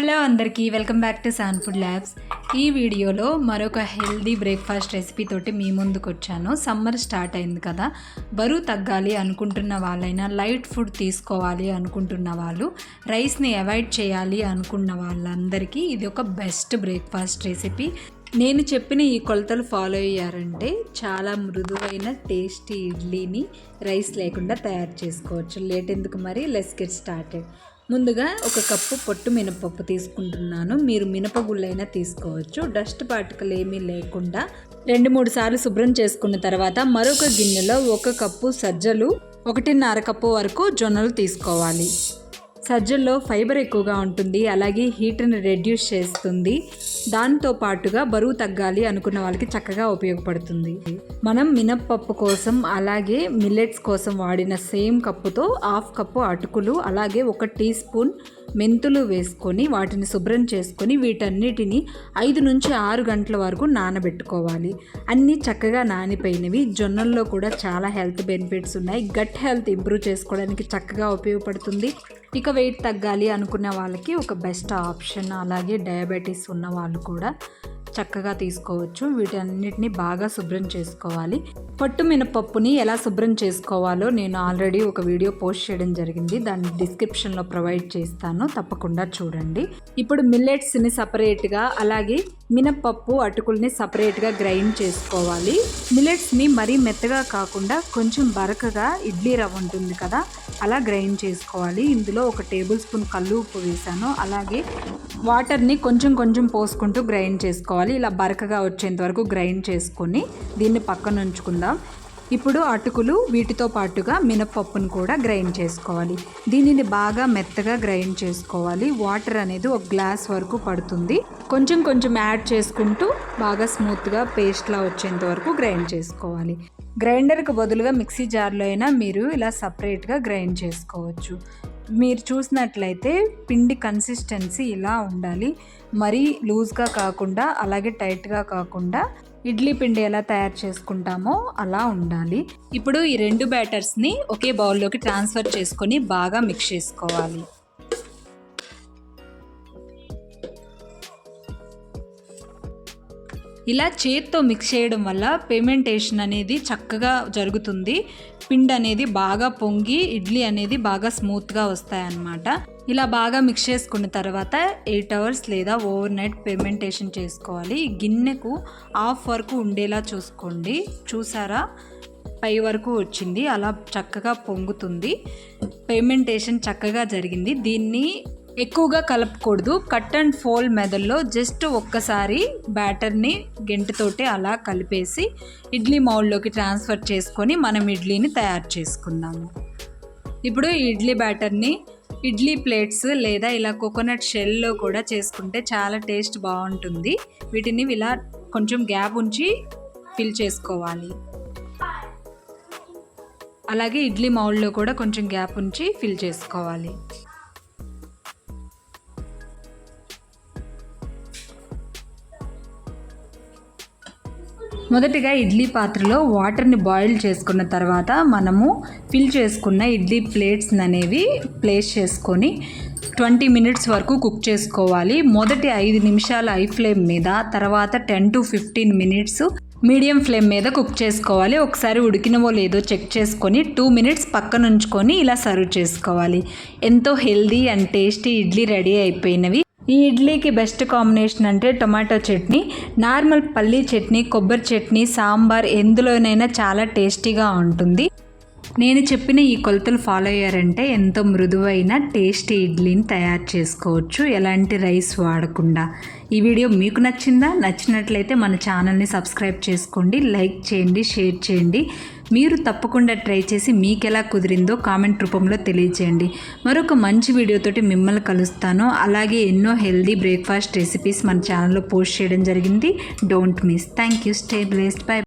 Hello అందరికీ welcome back to సాన్ food labs. ఈ వీడియోలో మరొక హెల్దీ బ్రేక్ఫాస్ట్ రెసిపీ తోటి మీ ముందుకు వచ్చాను. సమ్మర్ స్టార్ట్ అయింది కదా, బరువు తగ్గాలి అనుకుంటున్న వాళ్ళైనా, లైట్ ఫుడ్ తీసుకోవాలి అనుకుంటున్న వాళ్ళు, రైస్ని అవాయిడ్ చేయాలి అనుకున్న వాళ్ళందరికీ ఇది ఒక బెస్ట్ బ్రేక్ఫాస్ట్ రెసిపీ. నేను చెప్పిన ఈ కొలతలు ఫాలో అయ్యారంటే చాలా మృదువైన టేస్టీ ఇడ్లీని రైస్ లేకుండా తయారు చేసుకోవచ్చు. లేట్ ఎందుకు మరి, లెట్స్ గెట్ స్టార్టెడ్. ముందుగా ఒక కప్పు పొట్టు మినపప్పు తీసుకుంటున్నాను. మీరు మినపగుళ్ళైనా తీసుకోవచ్చు. డస్ట్ పార్టికల్ ఏమీ లేకుండా 2-3 సార్లు శుభ్రం చేసుకున్న తర్వాత మరొక గిన్నెలో 1 కప్పు సజ్జలు, 1.5 కప్పు వరకు జొన్నలు తీసుకోవాలి. సజ్జల్లో ఫైబర్ ఎక్కువగా ఉంటుంది, అలాగే హీట్ని రెడ్యూస్ చేస్తుంది. దాంతో పాటుగా బరువు తగ్గాలి అనుకున్న వాళ్ళకి చక్కగా ఉపయోగపడుతుంది. మనం మినప్పప్పు కోసం అలాగే మిల్లెట్స్ కోసం వాడిన సేమ్ కప్పుతో 1/2 కప్పు అటుకులు, అలాగే 1 టీ స్పూన్ మెంతులు వేసుకొని వాటిని శుభ్రం చేసుకొని వీటన్నిటిని 5 నుంచి 6 గంటల వరకు నానబెట్టుకోవాలి. అన్నీ చక్కగా నానిపోయినవి. జొన్నల్లో కూడా చాలా హెల్త్ బెనిఫిట్స్ ఉన్నాయి. గట్ హెల్త్ ఇంప్రూవ్ చేసుకోవడానికి చక్కగా ఉపయోగపడుతుంది. ఇక వెయిట్ తగ్గాలి అనుకున్న వాళ్ళకి ఒక బెస్ట్ ఆప్షన్. అలాగే డయాబెటీస్ ఉన్న వాళ్ళు కూడా చక్కగా తీసుకోవచ్చు. వీటన్నిటిని బాగా శుభ్రం చేసుకోవాలి. పొట్టు మినపప్పుని ఎలా శుభ్రం చేసుకోవాలో నేను ఆల్రెడీ ఒక వీడియో పోస్ట్ చేయడం జరిగింది. దాన్ని డిస్క్రిప్షన్లో ప్రొవైడ్ చేస్తాను, తప్పకుండా చూడండి. ఇప్పుడు మిల్లెట్స్ని సపరేట్గా, అలాగే మినపప్పు అటుకుల్ని సపరేట్గా గ్రైండ్ చేసుకోవాలి. మిల్లెట్స్ని మరీ మెత్తగా కాకుండా కొంచెం బరకగా, ఇడ్లీ రవ్వ ఉంటుంది కదా అలా గ్రైండ్ చేసుకోవాలి. ఇందులో 1 టేబుల్ స్పూన్ కల్లు ఉప్పు వేసాను. అలాగే వాటర్ని కొంచెం పోసుకుంటూ గ్రైండ్ చేసుకోవాలి. ఇలా బరకగా వచ్చేంత వరకు గ్రైండ్ చేసుకొని దీన్ని పక్కన ఉంచుకుందాం. ఇప్పుడు అటుకులు, వీటితో పాటుగా మినపప్పును కూడా గ్రైండ్ చేసుకోవాలి. దీనిని బాగా మెత్తగా గ్రైండ్ చేసుకోవాలి. వాటర్ అనేది 1 గ్లాస్ వరకు పడుతుంది. కొంచెం యాడ్ చేసుకుంటూ బాగా స్మూత్గా పేస్ట్లా వచ్చేంత వరకు గ్రైండ్ చేసుకోవాలి. గ్రైండర్కి బదులుగా మిక్సీ జార్లో అయినా మీరు ఇలా సపరేట్గా గ్రైండ్ చేసుకోవచ్చు. మీరు చూసినట్లయితే పిండి కన్సిస్టెన్సీ ఇలా ఉండాలి. మరీ లూజ్గా కాకుండా, అలాగే టైట్గా కాకుండా, ఇడ్లీ పిండి ఎలా తయారు చేసుకుంటామో అలా ఉండాలి. ఇప్పుడు ఈ 2 బ్యాటర్స్ని ఒకే బౌల్లోకి ట్రాన్స్ఫర్ చేసుకొని బాగా మిక్స్ చేసుకోవాలి. ఇలా చేత్తో మిక్స్ చేయడం వల్ల పేమెంటేషన్ అనేది చక్కగా జరుగుతుంది. పిండి అనేది బాగా పొంగి ఇడ్లీ అనేది బాగా స్మూత్గా వస్తాయన్నమాట. ఇలా బాగా మిక్స్ చేసుకున్న తర్వాత 8 అవర్స్ లేదా ఓవర్ నైట్ పేమెంటేషన్ చేసుకోవాలి. గిన్నెకు 1/2 వరకు ఉండేలా చూసుకోండి. చూసారా, పై వరకు వచ్చింది. అలా చక్కగా పొంగుతుంది. పేమెంటేషన్ చక్కగా జరిగింది. దీన్ని ఎక్కువగా కలపకూడదు. కట్ అండ్ ఫోల్డ్ మెథడ్లో జస్ట్ ఒక్కసారి బ్యాటర్ని గెంటితోటి అలా కలిపేసి ఇడ్లీ మౌల్డ్లోకి ట్రాన్స్ఫర్ చేసుకొని మనం ఇడ్లీని తయారు చేసుకుందాము. ఇప్పుడు ఈ ఇడ్లీ బ్యాటర్ని ఇడ్లీ ప్లేట్స్ లేదా ఇలా కోకోనట్ షెల్లో కూడా చేసుకుంటే చాలా టేస్ట్ బాగుంటుంది. వీటిని ఇలా కొంచెం గ్యాప్ ఉంచి ఫిల్ చేసుకోవాలి. అలాగే ఇడ్లీ మౌల్డ్లో కూడా కొంచెం గ్యాప్ ఉంచి ఫిల్ చేసుకోవాలి. మొదటిగా ఇడ్లీ పాత్రలో వాటర్ని బాయిల్ చేసుకున్న తర్వాత మనము ఫిల్ చేసుకున్న ఇడ్లీ ప్లేట్స్ అనేవి ప్లేస్ చేసుకొని 20 మినిట్స్ వరకు కుక్ చేసుకోవాలి. మొదటి 5 నిమిషాలు హై ఫ్లేమ్ మీద, తర్వాత 10 to 15 మినిట్స్ మీడియం ఫ్లేమ్ మీద కుక్ చేసుకోవాలి. ఒకసారి ఉడికినవో లేదో చెక్ చేసుకొని 2 మినిట్స్ పక్కన ఉంచుకొని ఇలా సర్వ్ చేసుకోవాలి. ఎంతో healthy and tasty idli ready అయిపోయినవి. ఈ ఇడ్లీకి బెస్ట్ కాంబినేషన్ అంటే టొమాటో చట్నీ, నార్మల్ పల్లీ చట్నీ, కొబ్బరి చట్నీ, సాంబార్ ఎందులోనైనా చాలా టేస్టీగా ఉంటుంది. నేను చెప్పిన ఈ కొలతలు ఫాలో అయ్యారంటే ఎంతో మృదువైన టేస్టీ ఇడ్లీని తయారు చేసుకోవచ్చు, ఎలాంటి రైస్ వాడకుండా. ఈ వీడియో మీకు నచ్చిందా? నచ్చినట్లయితే మన ఛానల్ని సబ్స్క్రైబ్ చేసుకోండి, లైక్ చేయండి, షేర్ చేయండి. మీరు తప్పకుండా ట్రై చేసి మీకు ఎలా కుదిరిందో కామెంట్ రూపంలో తెలియచేయండి. మరొక మంచి వీడియోతోటి మిమ్మల్ని కలుస్తాను. అలాగే ఎన్నో హెల్దీ బ్రేక్ఫాస్ట్ రెసిపీస్ మన ఛానల్లో పోస్ట్ చేయడం జరిగింది. Don't miss. Thank you. Stay blessed. By.